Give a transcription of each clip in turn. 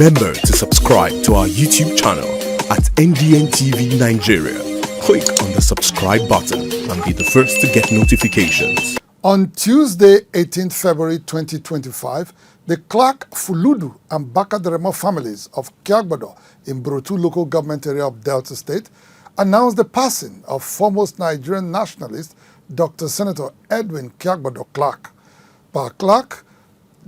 Remember to subscribe to our YouTube channel at NDN TV Nigeria. Click on the subscribe button and be the first to get notifications. On Tuesday, 18th February 2025, the Clark, Fuludu, and Bakaderema families of Kiagbodo in Brotu local government area of Delta State announced the passing of foremost Nigerian nationalist Dr. Senator Edwin Kiagbodo Clark. Clark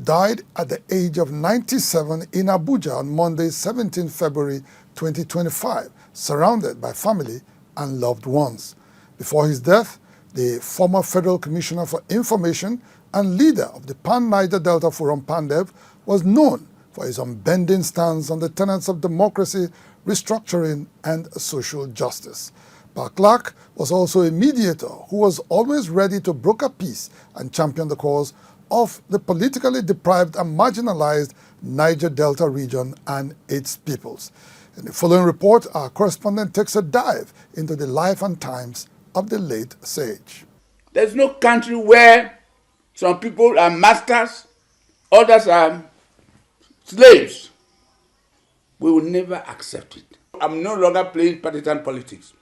died at the age of 97 in Abuja on Monday, 17 February 2025, surrounded by family and loved ones. Before his death, the former Federal Commissioner for Information and leader of the Pan-Niger Delta Forum, PANDEV, was known for his unbending stance on the tenets of democracy, restructuring, and social justice. Clark was also a mediator who was always ready to broker peace and champion the cause of the politically deprived and marginalized Niger Delta region and its peoples. In the following report, our correspondent takes a dive into the life and times of the late sage. There's no country where some people are masters, others are slaves. We will never accept it. I'm no longer playing partisan politics,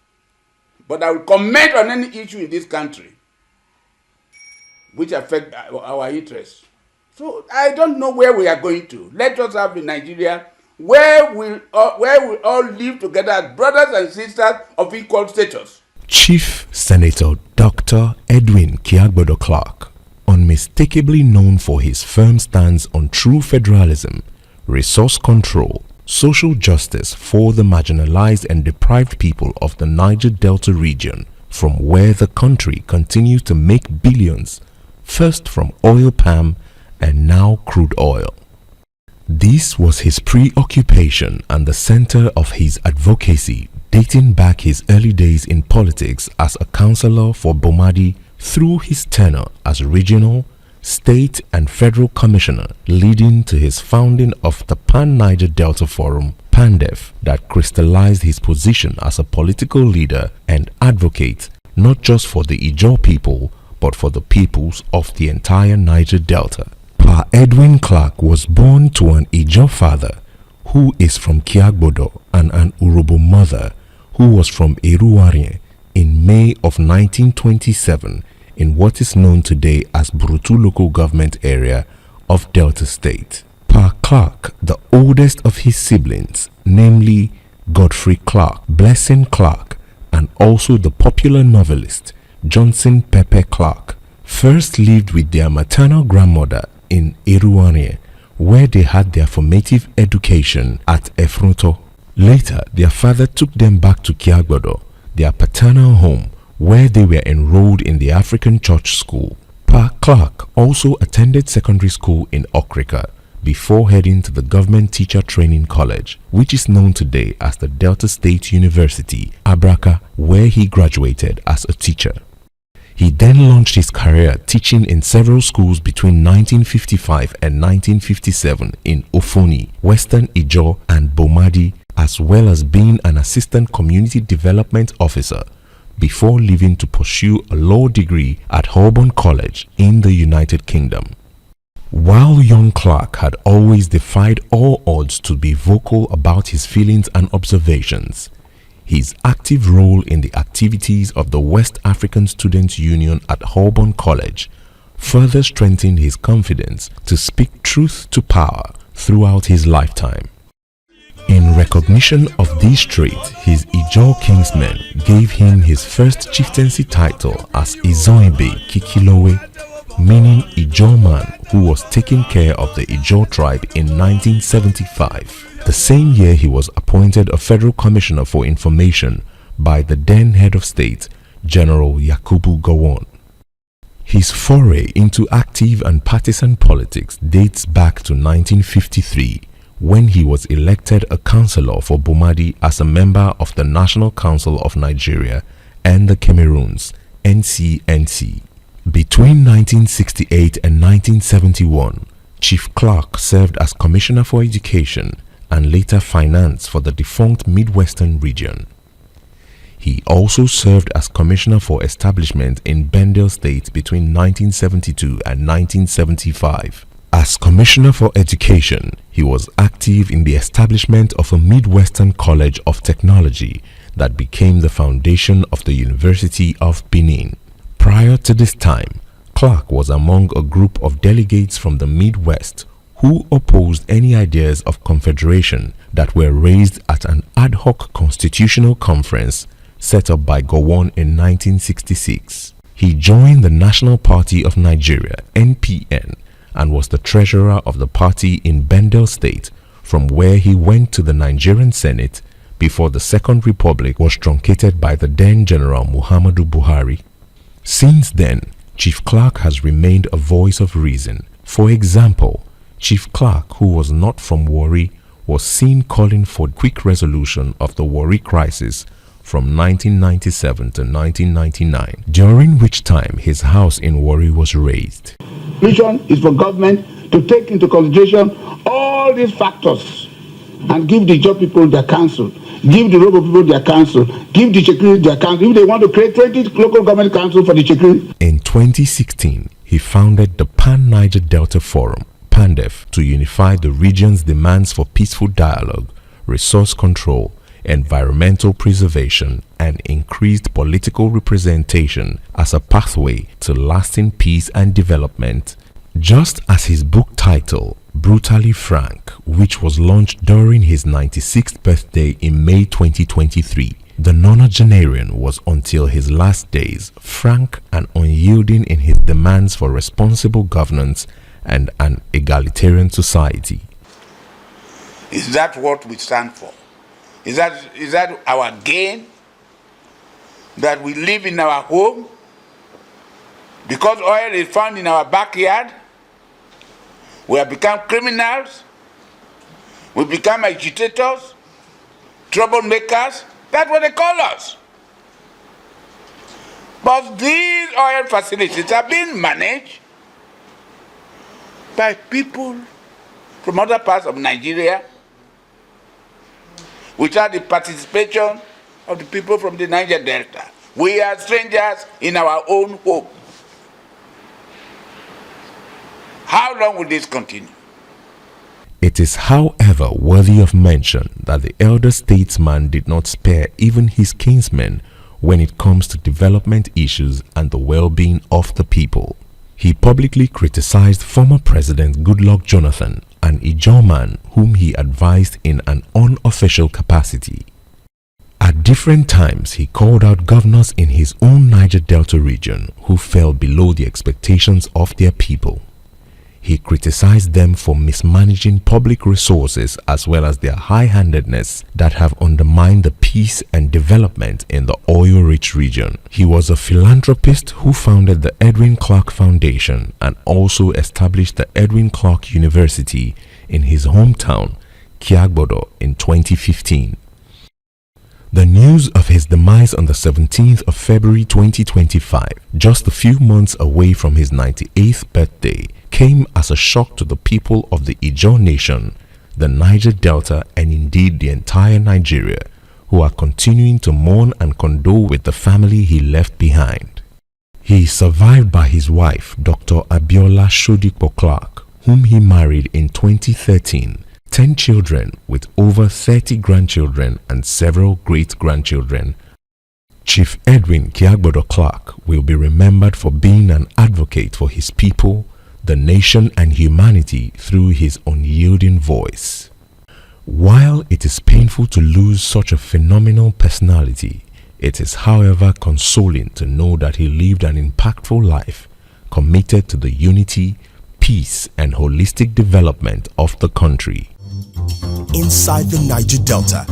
but I will comment on any issue in this country which affect our interests. So I don't know where we are going to. Let us have a Nigeria where we all live together as brothers and sisters of equal status. Chief Senator Dr. Edwin Kiagbodo Clark, unmistakably known for his firm stance on true federalism, resource control, social justice for the marginalized and deprived people of the Niger Delta region, from where the country continues to make billions, first from oil palm and now crude oil. This was his preoccupation and the center of his advocacy, dating back his early days in politics as a councillor for Bomadi through his tenure as regional, state and federal commissioner, leading to his founding of the Pan-Niger Delta Forum, PANDEF, that crystallized his position as a political leader and advocate not just for the Ijaw people but for the peoples of the entire Niger Delta. Pa Edwin Clark was born to an Ijaw father who is from Kiagbodo and an Urobo mother who was from Eruwarien in May of 1927 in what is known today as Brotu local government area of Delta State. Pa Clark, the oldest of his siblings, namely Godfrey Clark, Blessing Clark, and also the popular novelist Johnson Pepe Clark, first lived with their maternal grandmother in Eruwarien, where they had their formative education at Efronto. Later, their father took them back to Kiagbodo, their paternal home, where they were enrolled in the African Church School. Pa Clark also attended secondary school in Okrika before heading to the Government Teacher Training College, which is known today as the Delta State University, Abraka, where he graduated as a teacher. He then launched his career teaching in several schools between 1955 and 1957 in Ofoni, Western Ijaw and Bomadi, as well as being an assistant community development officer before leaving to pursue a law degree at Holborn College in the United Kingdom. While young Clark had always defied all odds to be vocal about his feelings and observations, his active role in the activities of the West African Students' Union at Holborn College further strengthened his confidence to speak truth to power throughout his lifetime. In recognition of this trait, his Ijaw kinsmen gave him his first chieftaincy title as Izoibe Kikilowe, meaning Ijaw man who was taking care of the Ijaw tribe in 1975. The same year he was appointed a Federal Commissioner for Information by the then head of state, General Yakubu Gowon. His foray into active and partisan politics dates back to 1953, when he was elected a councillor for Bomadi as a member of the National Council of Nigeria and the Cameroons, NCNC. Between 1968 and 1971, Chief Clark served as Commissioner for Education and later Finance for the defunct Midwestern region. He also served as Commissioner for Establishment in Bendel State between 1972 and 1975. As Commissioner for Education, he was active in the establishment of a Midwestern College of Technology that became the foundation of the University of Benin. Prior to this time, Clark was among a group of delegates from the Midwest who opposed any ideas of confederation that were raised at an ad hoc constitutional conference set up by Gowon in 1966. He joined the National Party of Nigeria (NPN) and was the treasurer of the party in Bendel State, from where he went to the Nigerian Senate before the Second Republic was truncated by the then General Muhammadu Buhari. Since then, Chief Clark has remained a voice of reason. For example, Chief Clark, who was not from Warri, was seen calling for quick resolution of the Warri crisis from 1997 to 1999, during which time his house in Warri was razed. Mission is for government to take into consideration all these factors and give the job people their counsel, give the local people their counsel, give the security their counsel. If they want to create 20 local government council for the security. In 2016, he founded the Pan-Niger Delta Forum, PANDEF, to unify the region's demands for peaceful dialogue, resource control, environmental preservation, and increased political representation as a pathway to lasting peace and development. Just as his book title, Brutally Frank, which was launched during his 96th birthday in May 2023, the nonagenarian was until his last days frank and unyielding in his demands for responsible governance and an egalitarian society. Is that what we stand for? Is that our gain? That we live in our home? Because oil is found in our backyard? We have become criminals? We become agitators? Troublemakers? That's what they call us. But these oil facilities are being managed by people from other parts of Nigeria without the participation of the people from the Niger Delta. We are strangers in our own home. How long will this continue? It is, however, worthy of mention that the elder statesman did not spare even his kinsmen when it comes to development issues and the well-being of the people. He publicly criticized former President Goodluck Jonathan, an Ijaw whom he advised in an unofficial capacity. At different times, he called out governors in his own Niger Delta region who fell below the expectations of their people. He criticized them for mismanaging public resources as well as their high-handedness that have undermined the peace and development in the oil-rich region. He was a philanthropist who founded the Edwin Clark Foundation and also established the Edwin Clark University in his hometown, Kiagbodo, in 2015. The news of his demise on the 17th of February 2025, just a few months away from his 98th birthday, came as a shock to the people of the Ijaw Nation, the Niger Delta, and indeed the entire Nigeria, who are continuing to mourn and condole with the family he left behind. He is survived by his wife, Dr. Abiola Sodipo Clark, whom he married in 2013, 10 children with over 30 grandchildren and several great-grandchildren. Chief Edwin Kiagbodo Clark will be remembered for being an advocate for his people, the nation and humanity through his unyielding voice. While it is painful to lose such a phenomenal personality, it is however consoling to know that he lived an impactful life, committed to the unity, peace and holistic development of the country. Inside the Niger Delta,